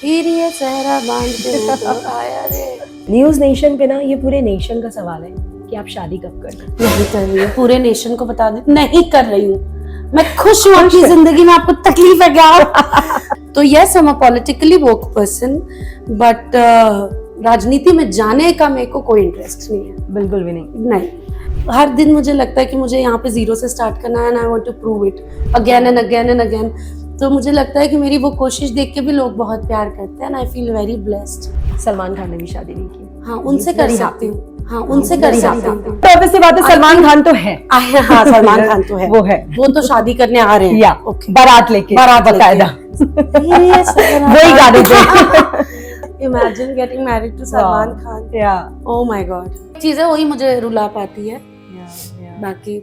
फिर ये सहरा बांध के वो तो आया रे। न्यूज नेशन पे ना ये पूरे नेशन का सवाल है कि आप शादी कब कर रहे नहीं कर रही हूँ, पूरे नेशन को बता दे नहीं कर रही हूँ। मैं खुश हूँ अपनी जिंदगी में, आपको तकलीफ है क्या? तो यस, हम पॉलिटिकली वोक पर्सन, बट राजनीति में जाने का मेरे को कोई इंटरेस्ट नहीं है। बिल्कुल भी नहीं। नहीं, हर दिन मुझे लगता है कि मुझे यहाँ पे जीरो से स्टार्ट करना है and I want to prove it again and again and again. तो मुझे लगता है कि मेरी वो कोशिश देख के भी लोग बहुत प्यार करते हैं and I feel very blessed. Salman Khan ने भी शादी नहीं की। हाँ, उनसे कर सकती हूँ। हाँ, उनसे कर सकती हूँ। तो obvious सी बात है, सलमान खान तो है। हाँ, सलमान खान तो है। वो है। वो तो शादी करने आ रहे हैं। या बारात लेके, बकायदा वही गाने थे। Imagine getting married to Salman Khan. या ओह माय गॉड। चीजें वही मुझे रुला पाती है, बाकी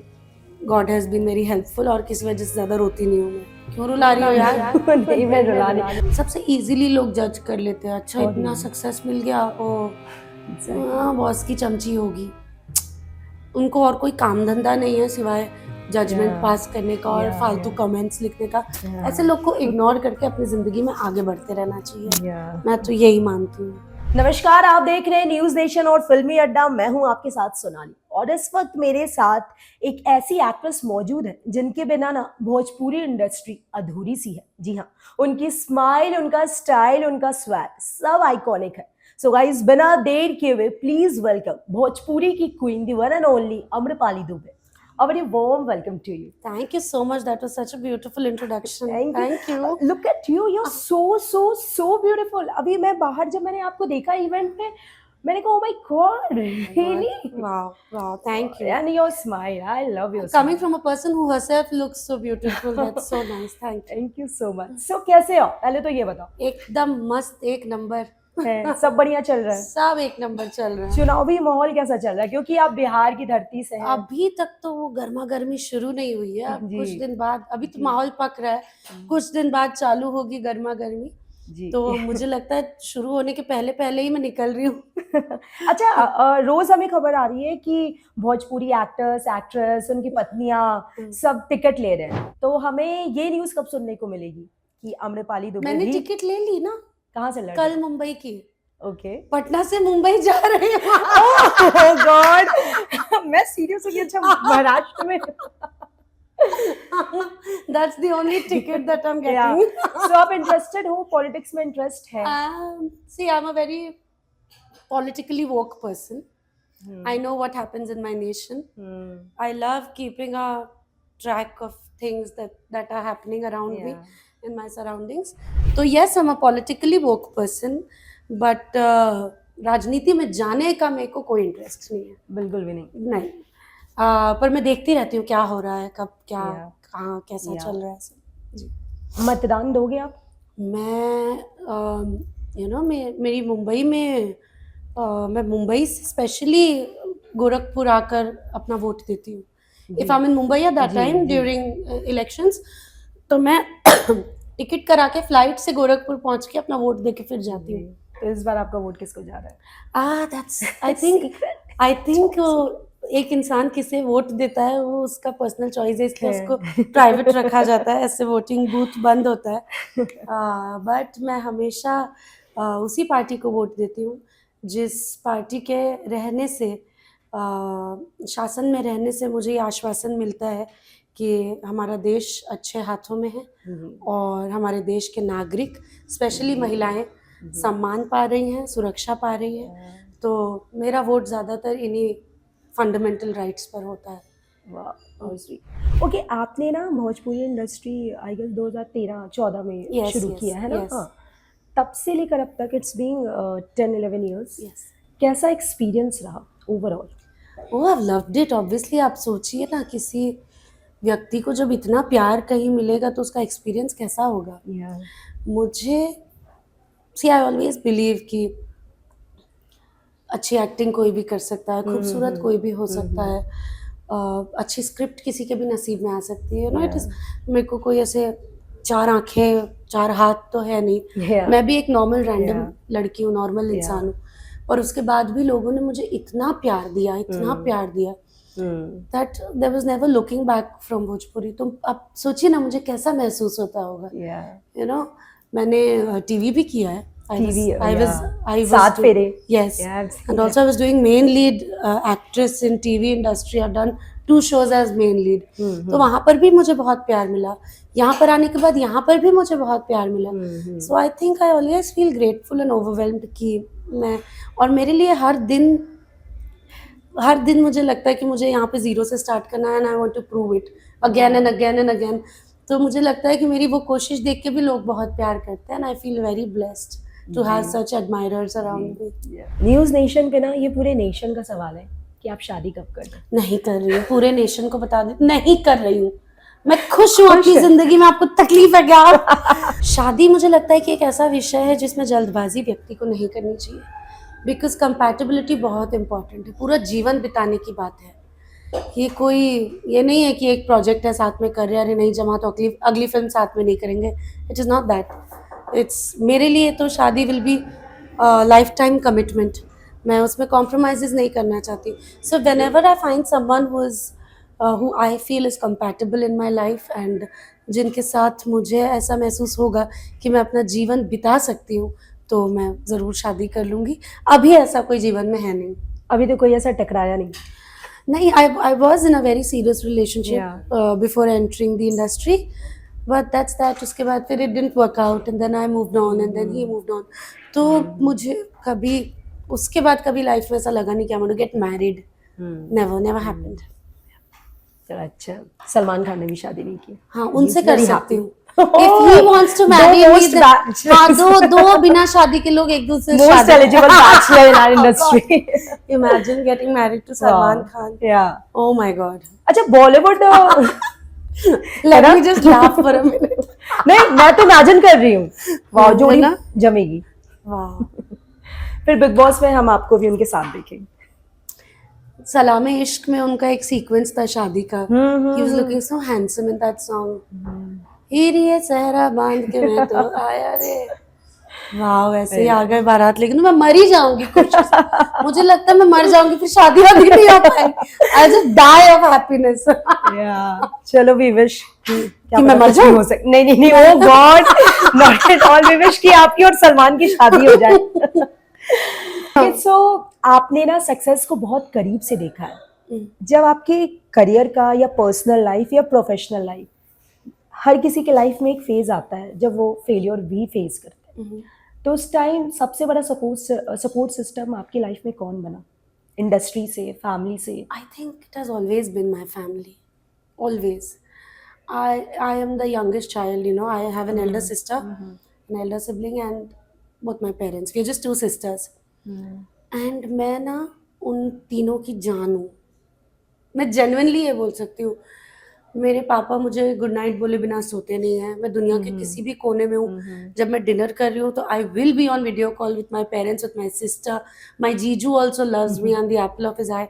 God has been very helpful और किसी वजह से ज्यादा रोती नहीं हूँ मैं। क्यों रुला रही हो यार? नहीं, मैं रुला नहीं। सबसे इजीली लोग जज कर लेते हैं। अच्छा, इतना सक्सेस मिल गया, ओ हाँ, बॉस की चमची होगी। उनको और कोई काम धंधा नहीं है सिवाय जजमेंट पास करने का और फालतू कमेंट्स लिखने का। ऐसे लोग को इग्नोर करके अपनी जिंदगी में आगे बढ़ते रहना चाहिए। मैं तो यही मानती हूँ। नमस्कार, आप देख रहे हैं न्यूज नेशन और फिल्मी अड्डा। मैं हूं आपके साथ सोनाली और इस वक्त मेरे साथ एक ऐसी एक्ट्रेस मौजूद है जिनके बिना ना भोजपुरी इंडस्ट्री अधूरी सी है। जी हाँ, उनकी स्माइल, उनका स्टाइल, उनका स्वैग सब आइकॉनिक है। सो गाइस, बिना देर किए हुए प्लीज वेलकम भोजपुरी की queen, the one and only Amrapali Dubey. A very warm welcome to you. Thank you so much. That was such a beautiful introduction. Thank you. Look at you. You're so beautiful. अभी मैं बाहर जब मैंने आपको देखा event पे, मैंने कहा, oh my god, really? Wow. Thank you. And your smile, I love your Coming smile. from a person who herself looks so beautiful, that's so nice. Thank you. Thank you so much. So कैसे हो? पहले तो ये बताओ। एकदम मस्त, एक number है, सब बढ़िया चल रहा है? सब एक नंबर चल रहा है। चुनावी माहौल कैसा चल रहा है? क्योंकि आप बिहार की धरती से हैं। अभी तक तो वो गर्मा गर्मी शुरू नहीं हुई है। अब जी। कुछ दिन बाद, अभी तो माहौल पक रहा है, कुछ दिन बाद चालू होगी गर्मा गर्मी। जी। तो मुझे लगता है शुरू होने के पहले पहले ही मैं निकल रही हूँ। अच्छा, रोज हमें खबर आ रही है कि भोजपुरी एक्टर्स, एक्ट्रेस, उनकी पत्नियां सब टिकट ले रहे हैं। तो हमें ये न्यूज कब सुनने को मिलेगी कि आम्रपाली दुबे? मैंने टिकट ले ली ना। कहाँ से लड़? कल मुंबई की। ओके। पटना से मुंबई जा रहे हैं। ओह गॉड, मैं सीरियस हो गई। अच्छा, महाराष्ट्र में। That's the only ticket that I'm getting. So आप इंटरेस्टेड हो? पॉलिटिक्स में इंटरेस्ट है? See, I'm a very politically woke person. I know what happens in my nation. I love keeping a track of things that are happening around me in my surroundings. So yes, I'm a politically woke person, but राजनीति में जाने का मेरे को कोई interest नहीं है। बिल्कुल भी नहीं। पर मैं देखती रहती हूँ क्या हो रहा है, कब क्या कहाँ कैसा चल रहा है सब। जी। मतदान दोगे आप? मैं मेरी मुंबई में मैं मुंबई से स्पेशली गोरखपुर आकर अपना वोट देती हूँ। If I am in Mumbai at that time during elections, तो मैं टिकट करा के फ्लाइट से गोरखपुर पहुंच के अपना वोट दे के फिर जाती हूँ। तो इस बार आपका वोट किसको जा रहा है? दैट्स आई थिंक एक इंसान किसे वोट देता है वो उसका पर्सनल चॉइस है, इसलिए उसको प्राइवेट रखा जाता है, ऐसे वोटिंग बूथ बंद होता है। बट मैं हमेशा उसी पार्टी को वोट देती हूँ जिस पार्टी के रहने से, शासन में रहने से मुझे ये आश्वासन मिलता है कि हमारा देश अच्छे हाथों में है और हमारे देश के नागरिक, स्पेशली महिलाएं, सम्मान पा रही हैं, सुरक्षा पा रही हैं। तो मेरा वोट ज़्यादातर इन्हीं फंडामेंटल राइट्स पर होता है। वाह, ओके। आपने ना भोजपुरी इंडस्ट्री आई गेस 2013-14 में शुरू किया है ना? हाँ। तब से लेकर अब तक इट्स बीइंग 10-11 इयर्स। कैसा एक्सपीरियंस रहा overall? Oh, I loved it. Obviously आप सोचिए ना, किसी व्यक्ति को जब इतना प्यार कहीं मिलेगा तो उसका एक्सपीरियंस कैसा होगा। मुझे आई ऑलवेज बिलीव कि अच्छी एक्टिंग कोई भी कर सकता है, खूबसूरत कोई भी हो सकता है, अच्छी स्क्रिप्ट किसी के भी नसीब में आ सकती है। इट इज, मेरे को कोई ऐसे 4 आंखें 4 हाथ तो है नहीं। मैं भी एक नॉर्मल रैंडम लड़की हूँ, नॉर्मल इंसान हूँ, और उसके बाद भी लोगों ने मुझे इतना प्यार दिया that there was never looking back from Bhojpuri. तो अब सोचिए ना मुझे कैसा महसूस होता होगा, मैंने टीवी भी किया है. I was सात फेरे. yes, Yeah, I've seen and it. also I was doing main lead actress in TV industry. I've done 2 shows as main lead. तो वहाँ पर भी मुझे बहुत प्यार मिला. यहाँ पर आने के बाद यहाँ पर भी मुझे बहुत प्यार मिला. So I think I always feel grateful and overwhelmed कि मैं, और मेरे लिए हर दिन मुझे लगता है कि मुझे यहाँ पे जीरो से स्टार्ट करना है, and I want to prove it again and again and again. तो मुझे लगता है कि मेरी वो कोशिश देख के भी लोग बहुत प्यार करते हैं, and I feel very blessed to have such admirers around me. News nation पे ना ये पूरे नेशन का सवाल है कि आप शादी कब कर रहे हैं. नहीं कर रही हूँ, पूरे नेशन को बता दे, नहीं कर रही हूँ. मैं खुश हूँ अपनी जिंदगी में. आपको तकलीफ है क्या? शादी मुझे लगता है कि एक ऐसा विषय है जिसमें जल्दबाजी व्यक्ति को नहीं करनी चाहिए, बिकॉज कंपैटिबिलिटी बहुत इंपॉर्टेंट है. पूरा जीवन बिताने की बात है. ये नहीं है कि एक प्रोजेक्ट है साथ में कर रहे हैं, अरे नहीं जमा तो अगली फिल्म साथ में नहीं करेंगे. It is not that. It's मेरे लिए तो शादी will be life time commitment. मैं उसमें कॉम्प्रोमाइज़ नहीं करना चाहती. So when ever I find someone who I feel is compatible in my life and जिनके साथ मुझे ऐसा महसूस होगा कि मैं अपना जीवन बिता सकती हूँ, तो मैं ज़रूर शादी कर लूँगी. अभी ऐसा कोई जीवन में है नहीं. अभी तो कोई ऐसा टकराया नहीं. नहीं, I was in a very serious relationship before entering the industry, but that's that. उसके बाद फिर it didn't work out and then I moved on and then he moved on. तो मुझे कभी उसके बाद कभी लाइफ में ऐसा लगा नहीं कि I'm going to get married. Never happened. अच्छा, सलमान खान ने भी शादी नहीं की. हाँ, उनसे कर सकती हूँ. Oh, If he wants to marry दो me, most then bachelors. हाँ, दो बिना शादी के लोग एक दूसरे से Most शादी. eligible bachelor in our industry. Imagine getting married to Salman Khan. Yeah. Oh my God. अच्छा, Bollywood. Let me just laugh for a minute. नहीं, मैं तो इमेजिन कर रही हूँ. वाह, जोड़ी ना? जमेगी. Wow. फिर बिग बॉस में हम आपको भी उनके साथ देखेंगे. सलामे इश्क में उनका एक सीक्वेंस था शादी का. He was looking so handsome in that song. हीरिए सहरा बांध के मैं तो आया रे. वाह, ऐसे ही आ गए बारात. लेकिन मैं मर ही जाऊंगी कोशिश. मुझे लगता है मैं मर जाऊंगी, फिर शादी वादी नहीं हो पाएगी. I just die of happiness. चलो, वी विश कि मैं मर जाऊं. नहीं, oh god, not at all. We wish कि आपकी और सलमान की शादी हो जाए. सो आपने ना सक्सेस को बहुत करीब से देखा है. जब आपके करियर का या पर्सनल लाइफ या प्रोफेशनल लाइफ, हर किसी के लाइफ में एक फेज आता है जब वो फेलियर भी फेस करते हैं. तो उस टाइम सबसे बड़ा सपोर्ट सिस्टम आपकी लाइफ में कौन बना? इंडस्ट्री से, फैमिली से? I think it has always been my family. Always. I am the youngest child, you know. I have an elder sister, an elder sibling, and both my parents. We're just two sisters. And मैं ना उन तीनों की जान हूँ. मैं genuinely ये बोल सकती हूँ. मेरे पापा मुझे गुड नाइट बोले बिना सोते नहीं हैं. मैं दुनिया के किसी भी कोने में हूँ, जब मैं डिनर कर रही हूँ तो I will be on video call with my parents, with my sister. My जीजू also loves me, and the apple of his eye.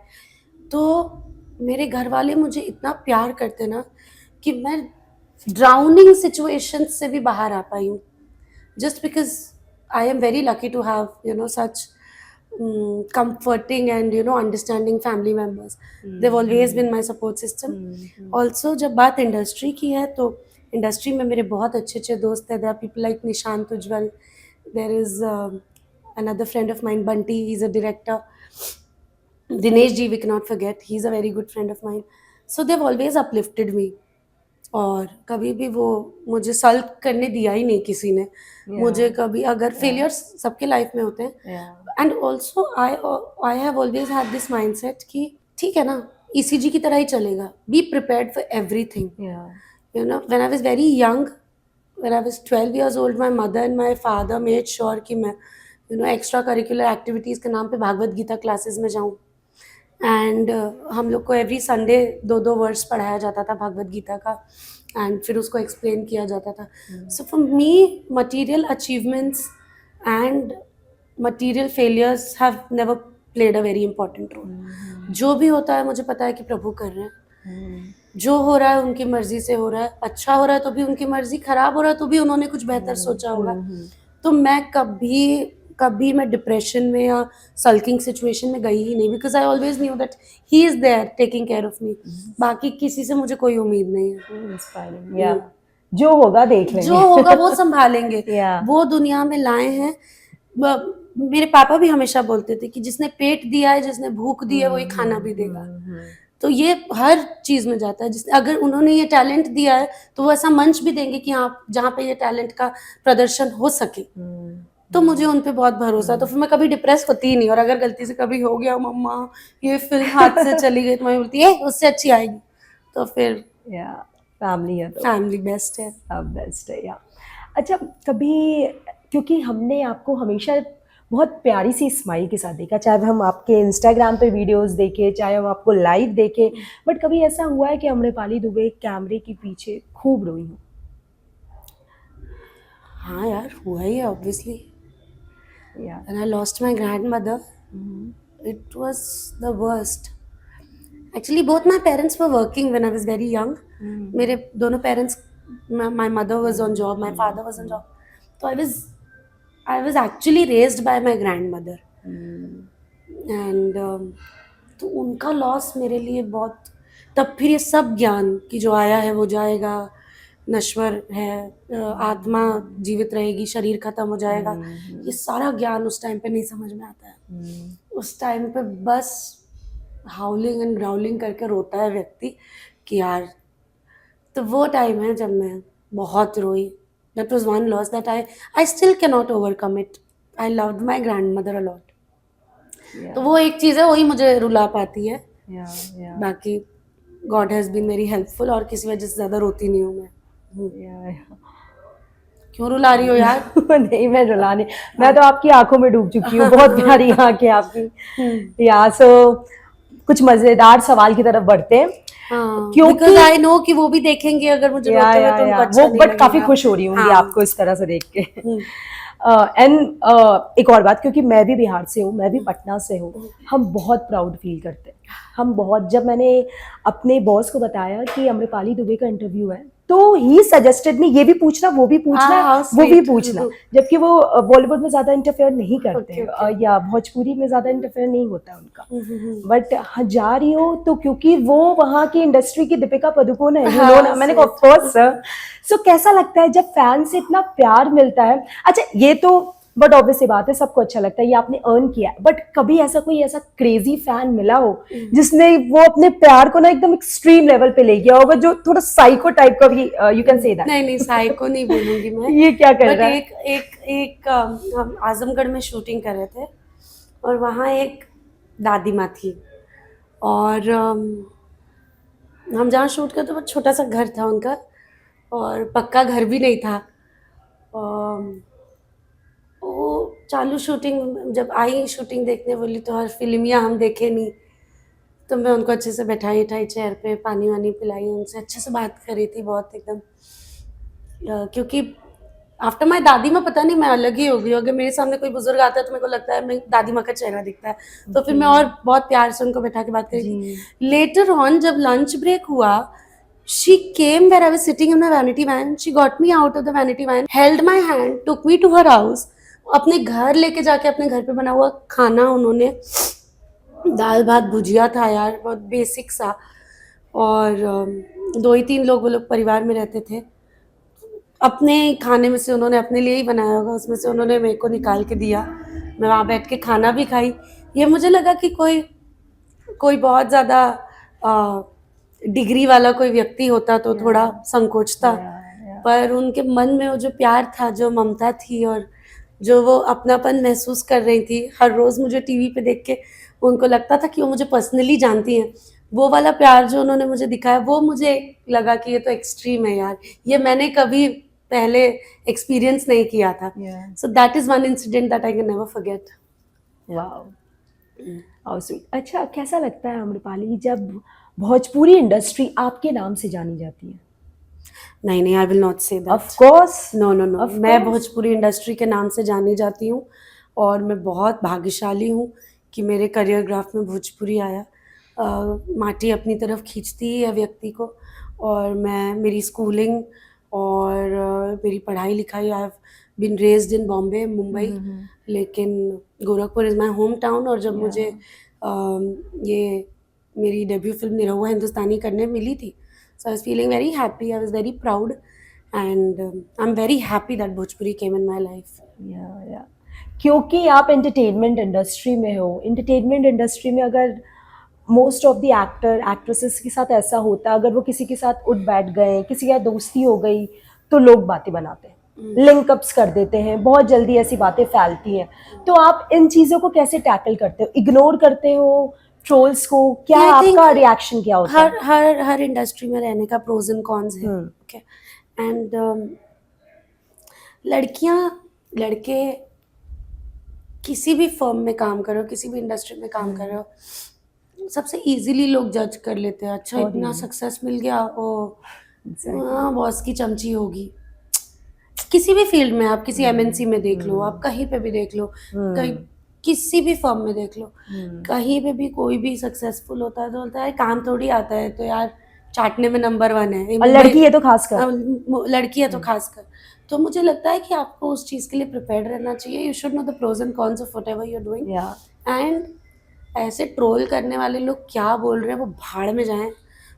तो मेरे घर वाले मुझे इतना प्यार करते ना कि मैं ड्राउनिंग सिचुएशन से भी बाहर आ पाई हूँ, just because I am very lucky to have you know such comforting and you know understanding family members. They've always been my support system. Also जब बात इंडस्ट्री की है तो इंडस्ट्री में मेरे बहुत अच्छे अच्छे दोस्त हैं. There are people like Nishant Ujjwal. There is another friend of mine, Bunty. He's a director. Dinesh ji, we cannot forget. He's a very good friend of mine. So they've always uplifted me. और कभी भी वो मुझे सल्ट करने दिया ही नहीं किसी ने. मुझे कभी, अगर फेलियर्स सबके लाइफ में होते हैं, and also I have always had this mindset कि ठीक है ना, ECG की तरह ही चलेगा. Be prepared for everything. You know, when I was very young, when I was 12 years old, my mother and my father made sure कि मैं you know extra curricular activities के नाम पे भागवत गीता क्लासेस में जाऊँ. एंड हम लोग को एवरी संडे 2 वर्स पढ़ाया जाता था भागवत गीता का, एंड फिर उसको एक्सप्लेन किया जाता था. So for me material achievements and material failures have never played a very important role. जो भी होता है मुझे पता है कि प्रभु कर रहे हैं. जो हो रहा है उनकी मर्जी से हो रहा है. अच्छा हो रहा है तो भी उनकी मर्जी, खराब हो रहा है तो भी उन्होंने कुछ बेहतर सोचा होगा. तो मैं कभी मैं डिप्रेशन में या सल्किंग सिचुएशन में गई ही नहीं, because I always knew that he is there taking care of me. बाकी किसी से मुझे कोई उम्मीद नहीं है. इंस्पायरिंग. या जो होगा देख लेंगे। जो होगा वो संभालेंगे। या वो दुनिया में लाए हैं। मेरे पापा भी हमेशा बोलते थे कि जिसने पेट दिया है, जिसने भूख दी है, वही खाना भी देगा। तो ये हर चीज में जाता है। जिस अगर उन्होंने ये टैलेंट दिया है तो वो ऐसा मंच भी देंगे कि हाँ, जहाँ पे ये टैलेंट का प्रदर्शन हो सके। तो मुझे उन पे बहुत भरोसा। तो फिर मैं कभी डिप्रेस होती ही नहीं। और अगर गलती से कभी हो गया, मम्मा ये फिल्म हाथ से चली गई, तो मैं बोलती है उससे अच्छी आएगी। तो फिर या फैमिली है तो फैमिली बेस्ट है। बेस्ट है। या अच्छा, कभी, क्योंकि हमने आपको हमेशा बहुत प्यारी सी स्माइल के साथ देखा, चाहे हम आपके इंस्टाग्राम पे वीडियोस देखे, चाहे हम आपको लाइव देखे, बट कभी ऐसा हुआ है कि अम्रपाली दुबे कैमरे के पीछे खूब रोई हो? हाँ यार, हुआ ही है ऑब्वियसली। या When I lost my grandmother, it was the worst. Actually, both my parents were working when I was very young. मेरे दोनों parents, my mother was on job, my father was on job. So I was actually raised by my grandmother. And तो उनका loss मेरे लिए बहुत, तब फिर ये सब ज्ञान कि जो आया है वो जाएगा, नश्वर है, आत्मा जीवित रहेगी, शरीर खत्म हो जाएगा, ये सारा ज्ञान उस टाइम पे नहीं समझ में आता है। उस टाइम पे बस हाउलिंग एंड ग्राउलिंग करके रोता है व्यक्ति कि यार। तो वो टाइम है जब मैं बहुत रोई। That was one loss that I still can not overcome it. I loved my grandmother a lot. तो वो एक चीज़ है, वही मुझे रुला पाती है। बाकी God has been very helpful, और किसी वजह से ज़्यादा रोती नहीं हूँ मैं। क्यों रुला रही हो यार? नहीं, मैं रुला नहीं, मैं तो आपकी आंखों में डूब चुकी हूँ, बहुत प्यारी आंखें आपकी। या सो कुछ मजेदार सवाल की तरफ बढ़ते हैं। क्योंकि आई नो कि वो भी देखेंगे अगर मुझे रोते हुए, तो उनको अच्छा नहीं बट काफी लगेगा। खुश हो रही होंगी हाँ। आपको इस तरह से देख के। एंड एक और बात, क्योंकि मैं भी बिहार से हूँ, मैं भी पटना से हूँ, हम बहुत प्राउड फील करते हैं। हम बहुत, जब मैंने अपने बॉस को बताया कि अम्रपाली दुबे का इंटरव्यू है, तो ही सजेस्टेड मी ये भी पूछना, वो भी पूछना, वो भी पूछना, जबकि वो बॉलीवुड में ज्यादा इंटरफेयर नहीं करते, या भोजपुरी में ज्यादा इंटरफेयर नहीं होता है उनका। बट जा रही हो तो क्योंकि वो वहाँ की इंडस्ट्री की दीपिका पादुकोण है, यू नो। मैंने कहा ऑफ कोर्स सर। सो कैसा लगता है जब फैन से इतना प्यार मिलता है? अच्छा, ये तो बट ऑब्वियसली बात है, सबको अच्छा लगता है, ये आपने अर्न किया है, बट कभी ऐसा कोई ऐसा क्रेजी फैन मिला हो जिसने वो अपने प्यार को ना एकदम एक्सट्रीम लेवल पे ले गया होगा, जो थोड़ा साइको टाइप का भी, यू कैन से दैट? नहीं, साइको नहीं बोलूंगी मैं। ये क्या कर रहा है? एक हम आजमगढ़ में शूटिंग कर रहे थे, और वहाँ एक दादी माँ थी, और हम जहाँ शूट करते थे वो छोटा सा घर था उनका, और पक्का घर भी नहीं था। वो चालू शूटिंग जब आई, शूटिंग देखने बोली, तो हर फिल्मिया हम देखे नहीं। तो मैं उनको अच्छे से बैठाई उठाई चेयर पे, पानी वानी पिलाई, उनसे अच्छे से बात कर रही थी बहुत एकदम। क्योंकि आफ्टर माई दादी माँ, पता नहीं मैं अलग ही हो गई। अगर मेरे सामने कोई बुजुर्ग आता है तो मेरे को लगता है मैं दादी माँ का चेहरा दिखता है, तो फिर मैं और बहुत प्यार से उनको बैठा के बात करी थी। लेटर ऑन जब लंच ब्रेक हुआ, she came where I was sitting in my vanity van. She got me out of the vanity van, held my hand, took me to her house. अपने घर लेके जाके, अपने घर पे बना हुआ खाना उन्होंने, दाल भात भुजिया था यार, बहुत बेसिक सा, और 2 ही 3 लोग वो लोग परिवार में रहते थे। अपने खाने में से उन्होंने अपने लिए ही बनाया होगा, उसमें से उन्होंने मेरे को निकाल के दिया। मैं वहाँ बैठ के खाना भी खाई। ये मुझे लगा कि कोई बहुत ज़्यादा डिग्री वाला कोई व्यक्ति होता तो थोड़ा संकोचता, पर उनके मन में वो जो प्यार था, जो ममता थी, और जो वो अपनापन महसूस कर रही थी, हर रोज़ मुझे टीवी पे देख के उनको लगता था कि वो मुझे पर्सनली जानती हैं। वो वाला प्यार जो उन्होंने मुझे दिखाया, वो मुझे लगा कि ये तो एक्सट्रीम है यार, ये मैंने कभी पहले एक्सपीरियंस नहीं किया था। So that is one incident that I can never forget. Wow, how sweet. अच्छा, कैसा लगता है अम्रपाली जब भोजपुरी इंडस्ट्री आपके नाम से जानी जाती है? नहीं, I will not say that. Of course, no, मैं भोजपुरी इंडस्ट्री के नाम से जानी जाती हूँ, और मैं बहुत भाग्यशाली हूँ कि मेरे करियर ग्राफ में भोजपुरी आया। माटी अपनी तरफ खींचती ही है व्यक्ति को, और मेरी स्कूलिंग और मेरी पढ़ाई लिखाई, I have been raised in Bombay, Mumbai, लेकिन Gorakhpur is my home town. और जब मुझे ये मेरी डेब्यू फिल्म निरहुआ हिंदुस्तानी करने मिली थी, so I was feeling very happy, I was very proud, and I'm very happy that Bhojpuri came in my life. या क्योंकि आप एंटरटेनमेंट इंडस्ट्री में हो, एंटरटेनमेंट इंडस्ट्री में अगर most of the actor actresses के साथ ऐसा होता है, अगर वो किसी के साथ उठ बैठ गए, किसी का दोस्ती हो गई, तो लोग बातें बनाते हैं, लिंकअप्स कर देते हैं, बहुत जल्दी ऐसी बातें फैलती हैं। तो आप इन चीज़ों को कैसे टैकल करते हो? इग्नोर करते हो ट्रोल्स को? क्या I think आपका रिएक्शन क्या होता है? हर इंडस्ट्री में रहने का प्रोज एंड कॉन्स है, ओके। एंड लड़कियां लड़के किसी भी फर्म में काम कर रहे हो, किसी भी इंडस्ट्री में काम कर रहे हो, सबसे इजीली लोग जज कर लेते हैं। अच्छा, इतना सक्सेस मिल गया, ओ हाँ, बॉस की चमची होगी। किसी भी फील्ड में, आप किसी एमएनसी में देख लो, आप कहीं पे भी देख लो, कहीं किसी भी फर्म में देख लो, कहीं पे भी कोई भी सक्सेसफुल होता है तो बोलता है काम थोड़ी आता है, तो यार चाटने में नंबर 1 है। और लड़की है तो खासकर। लड़की है तो खासकर। तो मुझे लगता है कि आपको उस चीज़ के लिए प्रिपेयर्ड रहना चाहिए। You should know the pros and cons of whatever you are doing. And ऐसे ट्रोल करने वाले लोग क्या बोल रहे हैं वो भाड़ में जाएं।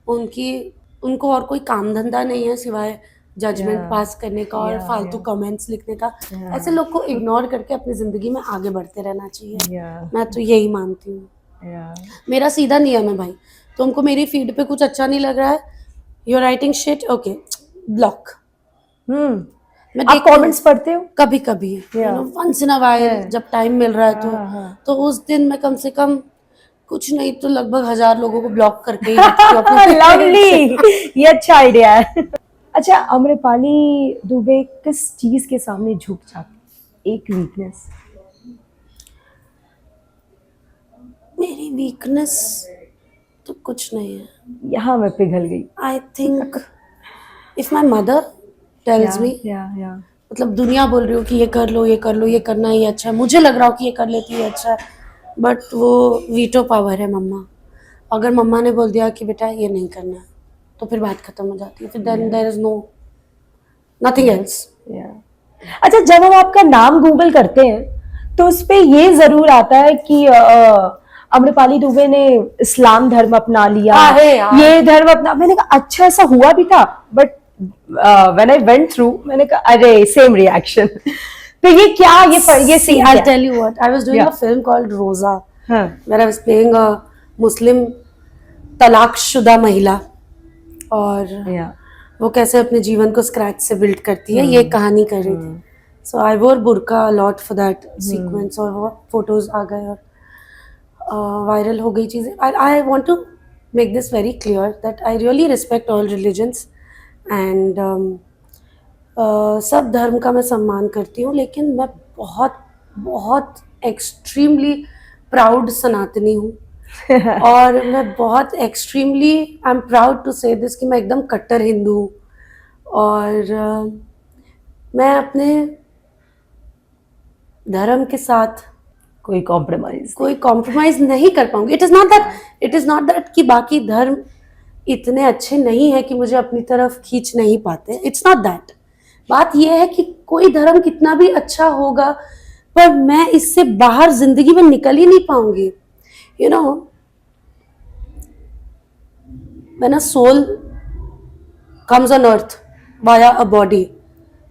उनको और कोई काम धंधा नहीं है सिवाय जजमेंट पास करने का और फालतू कमेंट्स लिखने का। ऐसे लोग को इग्नोर करके अपनी जिंदगी में आगे बढ़ते रहना चाहिए। मैं तो यही मानती हूँ। मेरा सीधा नियम है भाई, तुमको मेरी फीड पे कुछ अच्छा नहीं लग रहा है, you are writing shit, okay, block. आप कमेंट्स पढ़ते हो? कभी कभी, वंस इन अ वाइल, जब टाइम मिल रहा है तो उस दिन मैं कम से कम कुछ नहीं तो लगभग 1000 लोगों को ब्लॉक करके ही रखती हूँ। लवली, ये अच्छा आइडिया है। अच्छा, आम्रपाली दुबे किस चीज के सामने झुक जाती? एक वीकनेस। मेरी वीकनेस तो कुछ नहीं है। यहाँ मैं पिघल गई। I think if my mother tells me, मतलब दुनिया बोल रही हो कि ये कर लो, ये कर लो, ये करना ही अच्छा है, मुझे लग रहा हो कि ये कर लेती है अच्छा है, बट वो वीटो पावर है मम्मा। अगर मम्मा ने बोल दिया कि बेटा ये नहीं करना है, तो फिर बात खत्म हो जाती है, फिर then there is no nothing else. अच्छा, जब हम आपका नाम गूगल करते हैं तो उस पे ये जरूर आता है कि आम्रपाली दुबे ने इस्लाम धर्म अपना लिया, ये धर्म अपना। मैंने कहा अच्छा ऐसा हुआ भी था, but when I went through मैंने कहा अरे सेम रिएक्शन। तो ये क्या, ये See, I'll tell you what, I was doing a film called Roza, where I was playing a Muslim तलाकशुदा महिला, और वो कैसे अपने जीवन को स्क्रैच से बिल्ड करती है, ये कहानी कर रही थी। सो आई वोर बुर्का लॉट फॉर दैट सीक्वेंस, और वो फोटोज आ गए और वायरल हो गई चीज़ें। I want to make this very clear that I really respect all religions and सब धर्म का मैं सम्मान करती हूँ, लेकिन मैं बहुत बहुत एक्सट्रीमली प्राउड सनातनी हूँ। और मैं बहुत extremely I am proud to say this कि मैं एकदम कट्टर हिंदू हूँ, और मैं अपने धर्म के साथ कोई कॉम्प्रोमाइज नहीं कर पाऊंगी। इट इज़ नॉट दैट कि बाकी धर्म इतने अच्छे नहीं है कि मुझे अपनी तरफ खींच नहीं पाते, इट्स नॉट दैट। बात यह है कि कोई धर्म कितना भी अच्छा होगा, पर मैं इससे बाहर जिंदगी में निकल ही नहीं पाऊंगी। You know, when a soul comes on earth via a body,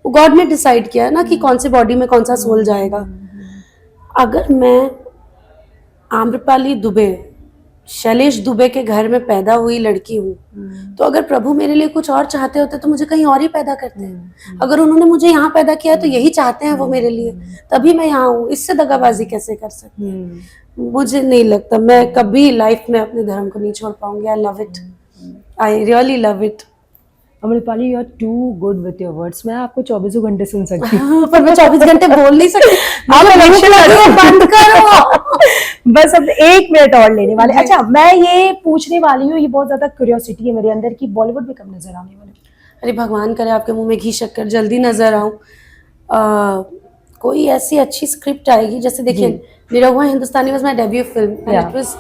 वो गॉड ने डिसाइड किया है ना कि कौन से बॉडी में कौन सा सोल जाएगा। अगर मैं आम्रपाली दुबे, शैलेश दुबे के घर में पैदा हुई लड़की हूँ, तो अगर प्रभु मेरे लिए कुछ और चाहते होते तो मुझे कहीं और ही पैदा करते हैं। अगर उन्होंने मुझे यहाँ पैदा किया तो यही चाहते हैं वो मेरे लिए, तभी मैं यहाँ हूँ। इससे दगाबाजी कैसे कर सकती है? मुझे नहीं लगता, मैं कभी लाइफ में अपने धर्म को नहीं छोड़ पाऊंगी। I love it, I really love it. Amrapali, you are too good with your words. मैं आपको 24 घंटे सुन सकती हूँ। पर मैं 24 घंटे बोल नहीं सकती। आप इलेक्शन बंद करो। बस अब 1 मिनट और लेने वाले। अच्छा, मैं ये पूछने वाली हूँ, ये बहुत ज्यादा क्यूरियोसिटी है मेरे अंदर कि बॉलीवुड में कब नजर आने वाले? अरे भगवान करे आपके मुंह में घी शक्कर जल्दी नजर आऊं। कोई ऐसी अच्छी स्क्रिप्ट आएगी, जैसे देखिए Nirahua Hindustani was my debut film and it was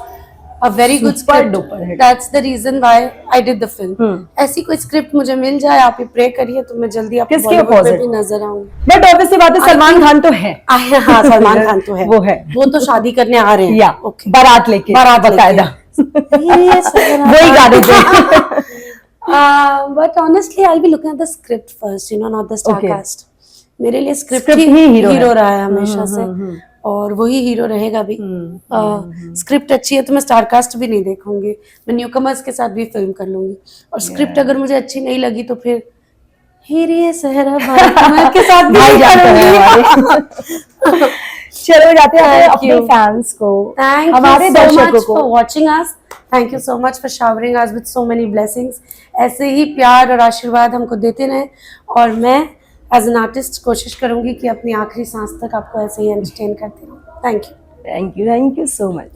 a very good script. That's the reason why I did the film. ऐसी कोई स्क्रिप्ट मुझे मिल जाए, आप ही प्रे करिए, तो मैं जल्दी आपको बॉलीवुड में भी नजर आऊंगी। बट ऑब्वियसली बात है, सलमान खान तो है। हाँ, सलमान खान तो है, वो तो शादी करने आ रहे हैं। ओके, बारात लेके बकायदा वही गाने थे। But honestly, I'll be looking at the script first, you know, not the star Okay. cast. मेरे लिए स्क्रिप्ट Script ही ही hero हीरो है। रहा है हमेशा से, और वही हीरो रहेगा भी। स्क्रिप्ट अच्छी है तो मैं स्टार कास्ट भी नहीं देखूंगी, मैं न्यूकमर्स के साथ भी फिल्म कर लूंगी। और स्क्रिप्ट अगर मुझे अच्छी नहीं लगी तो फिर हीरे सहरा भाई कमल के साथ भी भाई जानते हैं करूंगी। चलो जाते हैं Thank अपने you. फैंस को, Thank हमारे you so दर्शकों much को। for watching us. Thank you so much for showering us with so many blessings. ऐसे ही प्यार और आशीर्वाद हमको देते रहें, और मैं एज एन आर्टिस्ट कोशिश करूंगी कि अपनी आखिरी सांस तक आपको ऐसे ही एंटरटेन करती रहूं। Thank you. Thank you so much.